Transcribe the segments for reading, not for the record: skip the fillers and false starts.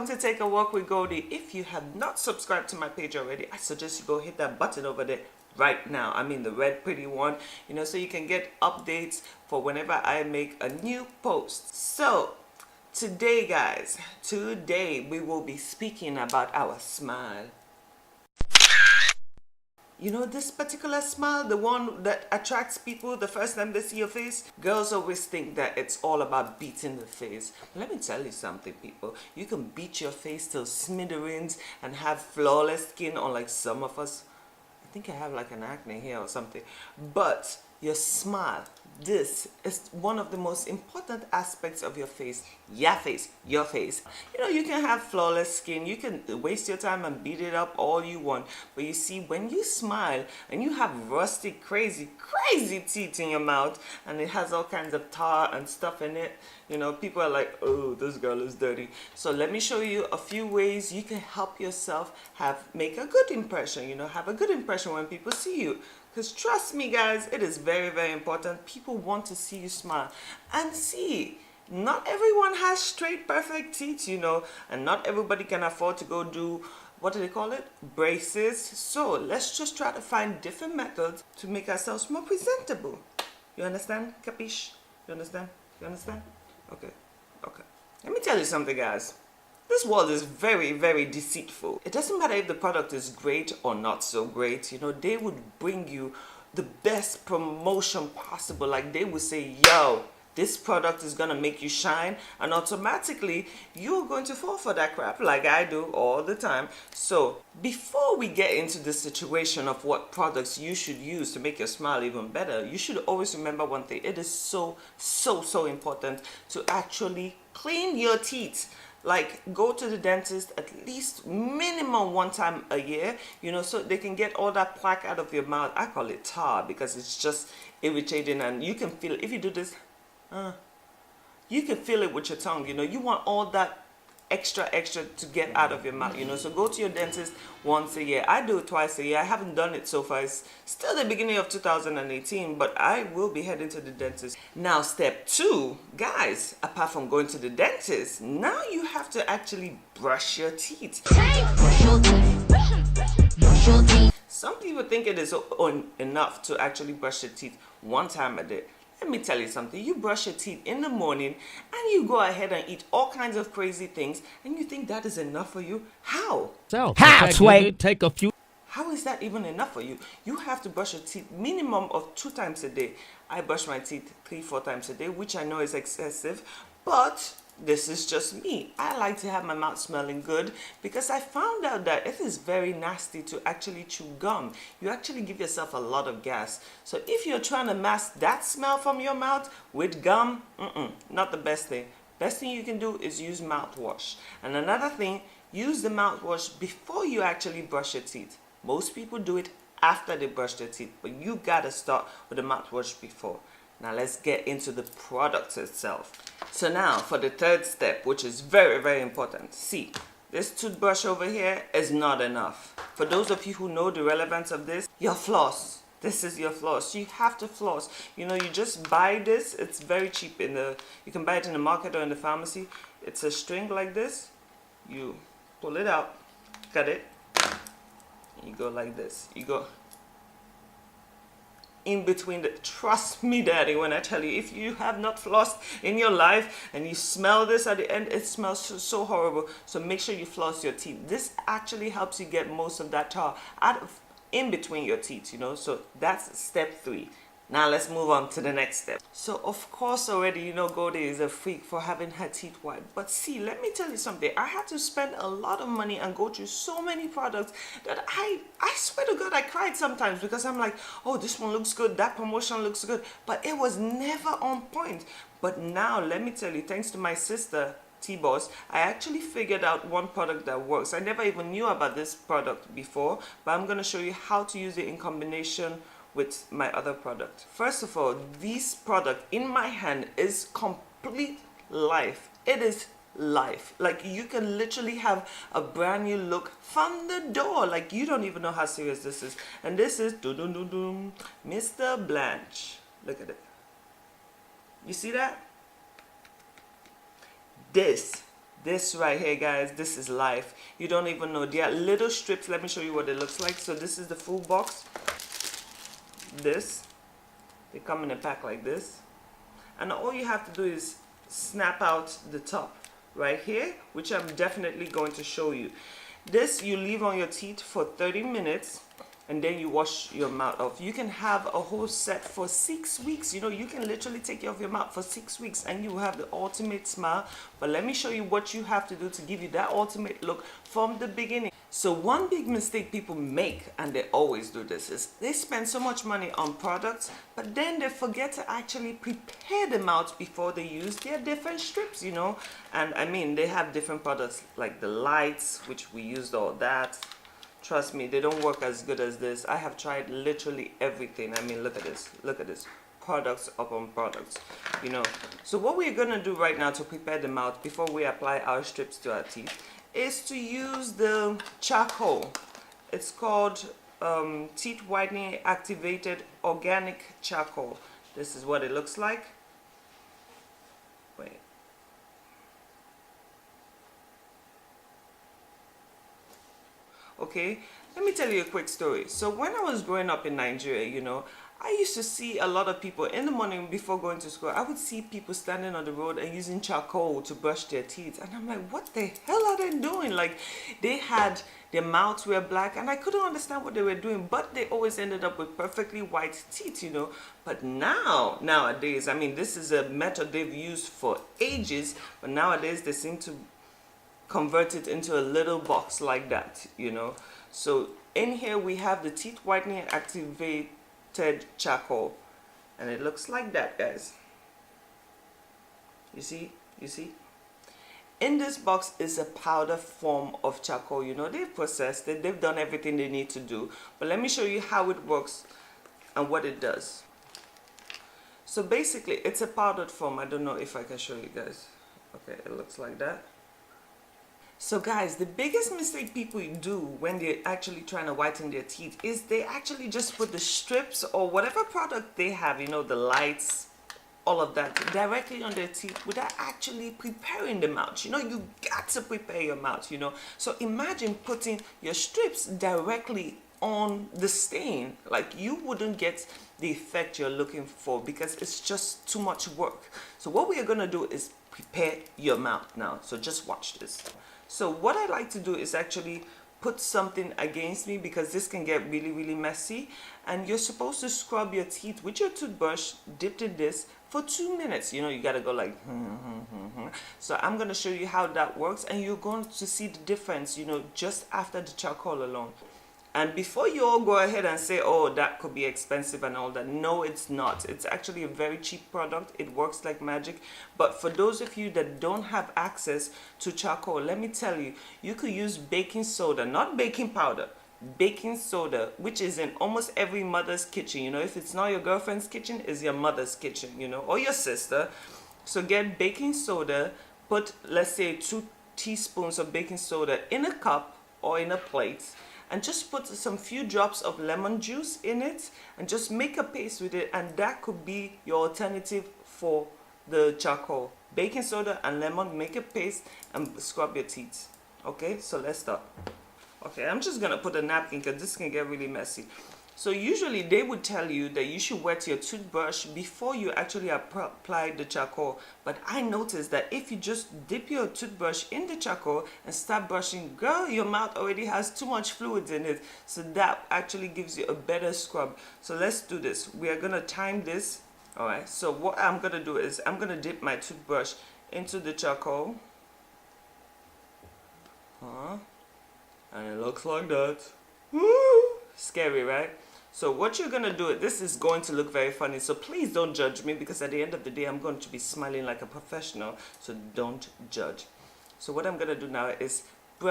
welcome to Take a Walk with Goldie. If you have not subscribed to my page already, I suggest you go hit that button over there right now. I mean the red pretty one, so you can get updates for whenever I make a new post. So today guys, we will be speaking about our smile. This particular smile, the one that attracts people the first time they see your face. Girls always think that it's all about beating the face. Let me tell you something, people. You can beat your face till smithereens and have flawless skin, unlike some of us. I think I have like an acne here or something. But your smile, this is one of the most important aspects of your face. Your face. You can have flawless skin. You can waste your time and beat it up all you want. But you see, when you smile and you have rusty, crazy teeth in your mouth and it has all kinds of tar and stuff in it, people are like, oh, this girl is dirty. So let me show you a few ways you can help yourself make a good impression, have a good impression when people see you. Because trust me guys, it is very, very important. People want to see you smile. And see, not everyone has straight, perfect teeth, and not everybody can afford to go do, what do they call it? Braces. So let's just try to find different methods to make ourselves more presentable. You understand? Capiche? You understand? You understand? Okay. Let me tell you something, guys. This world is very, very deceitful. It doesn't matter if the product is great or not so great. They would bring you the best promotion possible. Like they would say, yo, this product is gonna make you shine, and automatically you're going to fall for that crap like I do all the time. So before we get into the situation of what products you should use to make your smile even better, you should always remember one thing. It is so important to actually clean your teeth. Like, go to the dentist at least minimum one time a year, so they can get all that plaque out of your mouth. I call it tar because it's just irritating, and you can feel it. If you do this, you can feel it with your tongue. You want all that extra to get out of your mouth, so go to your dentist once a year. I do it twice a year. I haven't done it so far. It's still the beginning of 2018, but I will be heading to the dentist. Now step 2, guys, apart from going to the dentist, now you have to actually brush your teeth. Some people think it is enough to actually brush your teeth one time a day. Let me tell you something. You brush your teeth in the morning and you go ahead and eat all kinds of crazy things, and you think that is enough for you? How? Take a few. How is that even enough for you? You have to brush your teeth minimum of 2 times a day. I brush my teeth 3-4 times a day, which I know is excessive, but this is just me. I like to have my mouth smelling good because I found out that it is very nasty to actually chew gum. You actually give yourself a lot of gas. So if you're trying to mask that smell from your mouth with gum, not the best thing. Best thing you can do is use mouthwash. And another thing, use the mouthwash before you actually brush your teeth. Most people do it after they brush their teeth, but you gotta start with the mouthwash before. Now let's get into the product itself. So now for the third step, which is very, very important. See, this toothbrush over here is not enough. For those of you who know the relevance of this, your floss. This is your floss. You have to floss. You just buy this. It's very cheap. You can buy it in the market or in the pharmacy. It's a string like this. You pull it out, cut it, and you go like this. You go in between trust me daddy when I tell you, if you have not flossed in your life and you smell this at the end, it smells so horrible. So make sure you floss your teeth. This actually helps you get most of that tar out of in between your teeth, so that's step 3. Now let's move on to the next step. So of course already Goldie is a freak for having her teeth white. But see, let me tell you something. I had to spend a lot of money and go through so many products that I swear to God I cried sometimes because I'm like, oh, this one looks good, that promotion looks good, but it was never on point. But now let me tell you, thanks to my sister T-Boss, I actually figured out one product that works. I never even knew about this product before, but I'm going to show you how to use it in combination with my other product. First of all, this product in my hand is complete life. It is life. Like, you can literally have a brand new look from the door. Like, you don't even know how serious this is. And this is Mr. Blanche. Look at it. You see that? This This right here, guys, this is life. You don't even know. They are little strips. Let me show you what it looks like. So this is the full box. This, they come in a pack like this. And all you have to do is snap out the top right here, which I'm definitely going to show you. This you leave on your teeth for 30 minutes and then you wash your mouth off. You can have a whole set for 6 weeks. You know, you can literally take care of your mouth for 6 weeks and you have the ultimate smile. But let me show you what you have to do to give you that ultimate look from the beginning. So one big mistake people make, and they always do this, is they spend so much money on products, but then they forget to actually prepare them out before they use their different strips, you know. And I mean, they have different products like the lights, which we used all that. Trust me, they don't work as good as this. I have tried literally everything. I mean, look at this. Look at this. Products upon products, you know. So what we're going to do right now to prepare the mouth before we apply our strips to our teeth is to use the charcoal. It's called teeth whitening activated organic charcoal. This is what it looks like. Wait. Okay, let me tell you a quick story. So when I was growing up in Nigeria, you know, I used to see a lot of people in the morning before going to school. I would see people standing on the road and using charcoal to brush their teeth. And I'm like, what the hell are they doing? Like, they had, their mouths were black and I couldn't understand what they were doing, but they always ended up with perfectly white teeth, you know. But nowadays, I mean, this is a method they've used for ages, but nowadays they seem to convert it into a little box like that, you know. So in here we have the teeth whitening activated charcoal, and it looks like that, guys. You see in this box is a powder form of charcoal. You know, they've processed it, they've done everything they need to do, but let me show you how it works and what it does. So basically it's a powdered form. I don't know if I can show you guys. Okay, it looks like that. So guys, the biggest mistake people do when they're actually trying to whiten their teeth is they actually just put the strips or whatever product they have, you know, the lights, all of that, directly on their teeth without actually preparing them out. You know, you got to prepare your mouth, you know. So imagine putting your strips directly on the stain. Like, you wouldn't get the effect you're looking for because it's just too much work. So what we are going to do is prepare your mouth now. So just watch this. So what I like to do is actually put something against me because this can get really messy, and you're supposed to scrub your teeth with your toothbrush dipped in this for 2 minutes. You know, you gotta go like So I'm gonna show you how that works, and you're going to see the difference, you know, just after the charcoal alone. And before you all go ahead and say, oh, that could be expensive and all that, no, it's not. It's actually a very cheap product. It works like magic. But for those of you that don't have access to charcoal, let me tell you, you could use baking soda, not baking powder, baking soda, which is in almost every mother's kitchen. You know, if it's not your girlfriend's kitchen, it's your mother's kitchen, you know, or your sister. So get baking soda, put, let's say, 2 teaspoons of baking soda in a cup or in a plate, and just put some few drops of lemon juice in it and just make a paste with it, and that could be your alternative for the charcoal. Baking soda and lemon, make a paste and scrub your teeth. Okay, so let's start. Okay, I'm just gonna put a napkin because this can get really messy. So usually they would tell you that you should wet your toothbrush before you actually apply the charcoal. But I noticed that if you just dip your toothbrush in the charcoal and start brushing, girl, your mouth already has too much fluids in it. So that actually gives you a better scrub. So let's do this. We are going to time this. All right. So what I'm going to do is I'm going to dip my toothbrush into the charcoal. And it looks like that. Woo! Scary, right? So what you're gonna do, this is going to look very funny, so please don't judge me, because at the end of the day I'm going to be smiling like a professional, so don't judge. So what I'm gonna do now is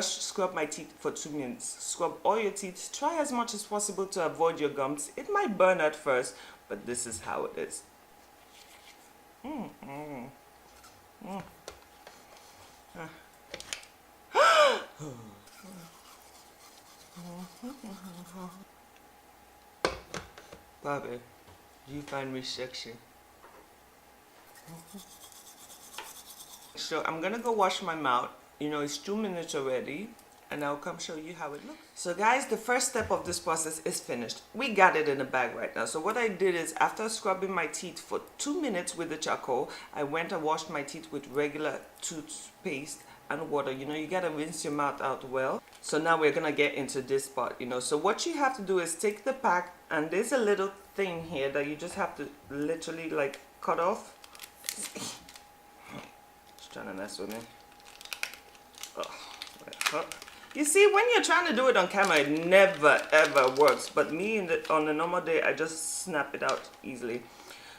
scrub my teeth for 2 minutes. Scrub all your teeth. Try as much as possible to avoid your gums. It might burn at first, but this is how it is. Bobby, do you find me sexy? So I'm gonna go wash my mouth You know, it's 2 minutes already, and I'll come show you how it looks. So guys, the first step of this process is finished. We got it in a bag right now. So what I did is, after scrubbing my teeth for 2 minutes with the charcoal, I went and washed my teeth with regular toothpaste and water. You know, you gotta rinse your mouth out well. So now we're gonna get into this part, you know. So what you have to do is take the pack, and there's a little thing here that you just have to literally like cut off. Just trying to mess with me. You see, when you're trying to do it on camera, it never ever works. But me on a normal day, I just snap it out easily.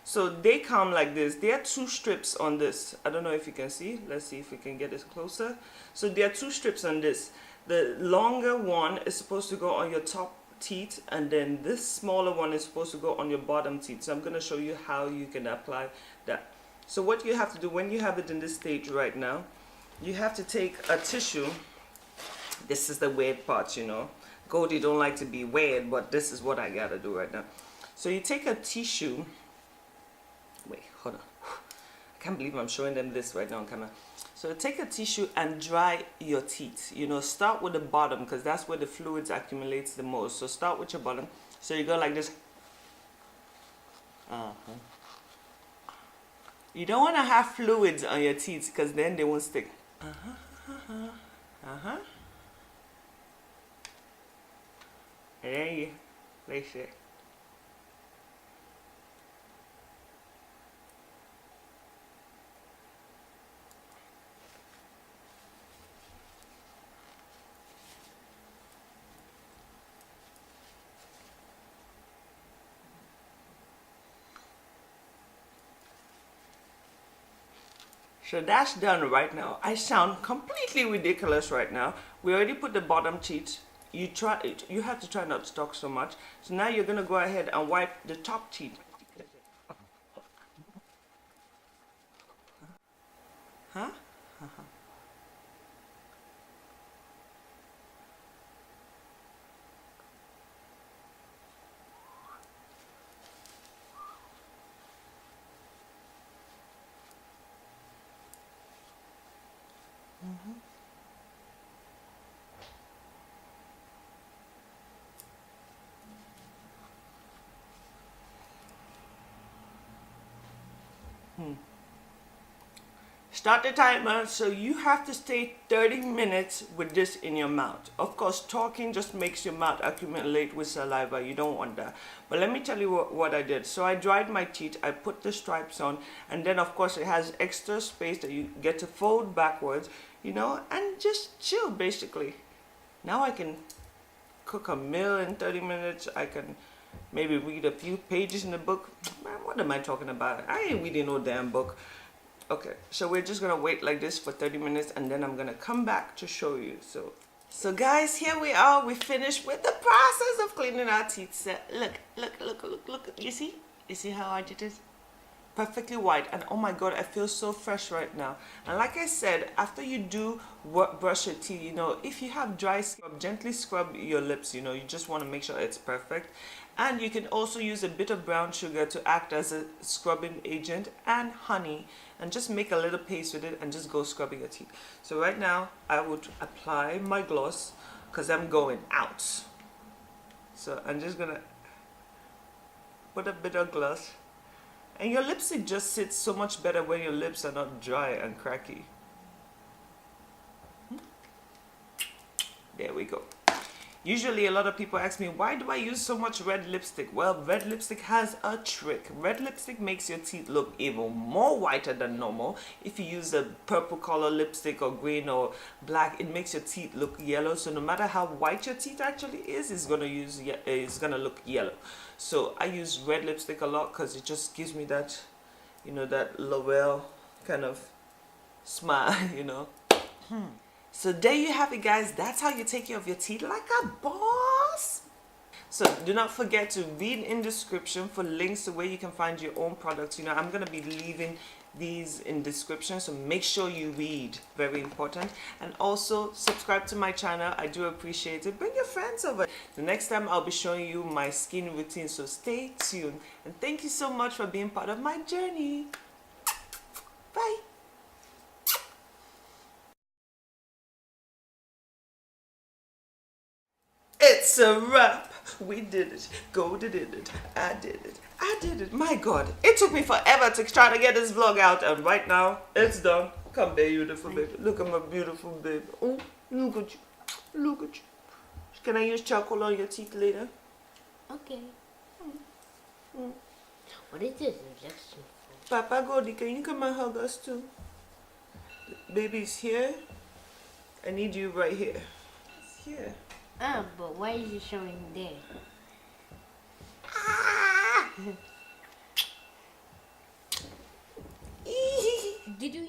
So they come like this. There are 2 strips on this. I don't know if you can see. Let's see if we can get it closer. So there are 2 strips on this. The longer one is supposed to go on your top teeth, and then this smaller one is supposed to go on your bottom teeth. So I'm going to show you how you can apply that. So what you have to do when you have it in this stage right now, you have to take a tissue. This is the weird part, you know. Goldie don't like to be weird, but this is what I gotta do right now. So you take a tissue. Wait, hold on. I can't believe I'm showing them this right now on camera. So take a tissue and dry your teeth. You know, start with the bottom, because that's where the fluids accumulates the most. So start with your bottom. So you go like this. You don't want to have fluids on your teeth, because then they won't stick. And then you place it. So that's done right now. I sound completely ridiculous right now. We already put the bottom teeth. You have to try not to talk so much. So now you're gonna go ahead and wipe the top teeth. Huh? Start the timer. So you have to stay 30 minutes with this in your mouth. Of course, talking just makes your mouth accumulate with saliva. You don't want that. But let me tell you what I did. So I dried my teeth. I put the stripes on. And then, of course, it has extra space that you get to fold backwards, you know, and just chill, basically. Now I can cook a meal in 30 minutes. I can maybe read a few pages in the book. Man, what am I talking about? I ain't reading no damn book. Okay, so we're just gonna wait like this for 30 minutes, and then I'm gonna come back to show you. So guys, here we are. We finished with the process of cleaning our teeth. So look. You see how hard it is? Perfectly white, and oh my god, I feel so fresh right now. And like I said, after you do brush your teeth, you know, if you have dry skin, gently scrub your lips. You know, you just want to make sure it's perfect. And you can also use a bit of brown sugar to act as a scrubbing agent, and honey, and just make a little paste with it and just go scrubbing your teeth. So right now I would apply my gloss because I'm going out. So I'm just gonna put a bit of gloss. And your lipstick just sits so much better when your lips are not dry and cracky. There we go. Usually a lot of people ask me, why do I use so much red lipstick? Well, red lipstick has a trick. Red lipstick makes your teeth look even more whiter than normal. If you use a purple color lipstick or green or black, it makes your teeth look yellow. So no matter how white your teeth actually is, it's gonna look yellow. So I use red lipstick a lot because it just gives me that, you know, that L'Oreal kind of smile, you know. So there you have it, guys. That's how you take care of your teeth like a boss. So do not forget to read in the description for links to where you can find your own products. You know, I'm going to be leaving these in description, so make sure you read. Very important. And also subscribe to my channel. I do appreciate it. Bring your friends over. The next time I'll be showing you my skin routine, so stay tuned. And thank you so much for being part of my journey. Bye. It's a wrap. We did it. Golden did it. I did it. I did it. My God, it took me forever to try to get this vlog out, and right now it's done. Come there, beautiful baby. Look at my beautiful baby. Oh, look at you. Look at you. Can I use charcoal on your teeth later? Okay. What is this injection for? Papa Goldie, can you come and hug us too? Baby's here. I need you right here. It's here. But why is it showing there? Did you